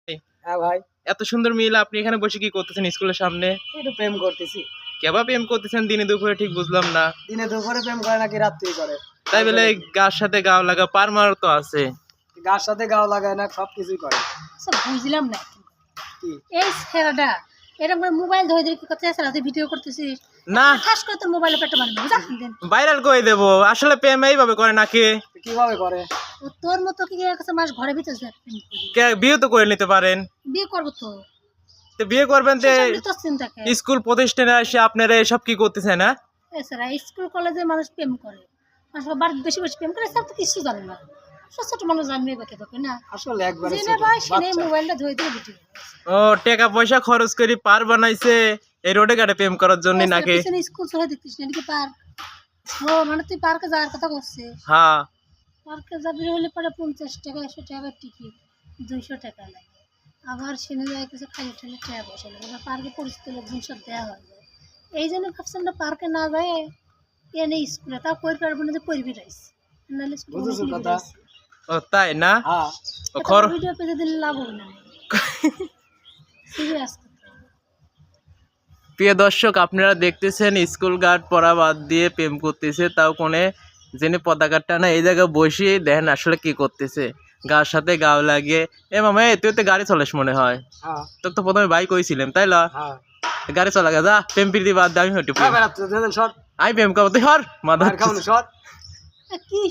হ্যাঁ ভাই, এত সুন্দর মিল, আপনি এখানে বসে কি করতেছেন স্কুলের সামনে? একটু প্রেম করতেছি। কেবা প্রেম করতেছেন দিনে দুপুরে, ঠিক বুঝলাম না। দিনে দুপুরে প্রেম করে নাকি রাত্রি করে? তাই বলে গার সাথে গাও লাগা পার মার তো আছে। গার সাথে গাও লাগায় না, সবকিছুই করে। সব বুঝলাম না কি এই ছেলেটা এরকম করে মোবাইল ধরে ধরে কি করতে আছে, রাতে ভিডিও করতেছিস না খাস করে তোর মোবাইলে পেটে মারবে বুঝা দেন। ভাইরাল করে দেবো, আসলে প্রেম এইভাবে করে নাকি? কিভাবে করে? ও তোর মতো কি কাছে মাস ঘরে ভিতরে যায় প্রেম করি? বিয়ে তো করে নিতে পারেন। বিয়ে করবো তো তো বিয়ে করবেন তো সেসব নিয়ে তোর চিন্তা কে? স্কুল প্রতিষ্ঠানে এসে আপনারা এসব কি করতেছেন? হ্যাঁ, এছাড়া স্কুল কলেজে মানুষ প্রেম করে, মানুষ বাড়িতে বেশি বেশি প্রেম করে, সব তো কিছু জানে না। ছোট ছোট মানুষ জানবে বাকি তোকে না, আসলে একবারে জেনে ভাই সেনে মোবাইলটা ধরে ধরে ভিডিও ও টাকা পয়সা খরচ করে পার বানাইছে এই রোডে ঘাটে প্রেম করার জন্য নাকি? স্কুল চলে দেখতিস না নাকি পার্ক? ও মানে তুই পার্কে যাওয়ার কথা করছিস? হ্যাঁ, পার্কে যাবি হলে পরে 50 টাকা 100 টাকা টিকিট, 200 টাকা লাগে। আবার সেনে যায় কিছু খাইয়ে ঠেলে টাকা পয়সা লাগে, এবার পার্কে পরিচিত লোকজন সব দেওয়া হয়ে যায়। এই জন্য ভাবছেন না পার্কে না যায় এনে স্কুলে তাও কই পারবো না যে করবি রাইস, নাহলে বুঝেছো কথা? ও তাই না? হ্যাঁ, ও খর ভিডিও পেতে দিলে লাভ হবে না। সিরিয়াস প্রিয় দর্শক, আপনারা দেখতেছেন স্কুল গার্ড পরা বাদ দিয়ে প্রেম করতেছে, তাও কোনে জেনে পতাকাটা না এই জায়গায় বসে দেখেন আসলে কি করতেছে, গার সাথে গাও লাগিয়ে। এ মামা তুই তো গাড়ি চলাস মনে হয়, হ্যাঁ, তোর তো প্রথমে বাইক হয়েছিলাম তাই না? হ্যাঁ। গাড়ি চলা গা, যা প্রেম প্রীতি বাদ দে, আমি হটু বেড়াচ্ছে, শর্ট আমি প্রেম করবো, তুই হর মাথা আর খাওয়ানো শর্ট। কি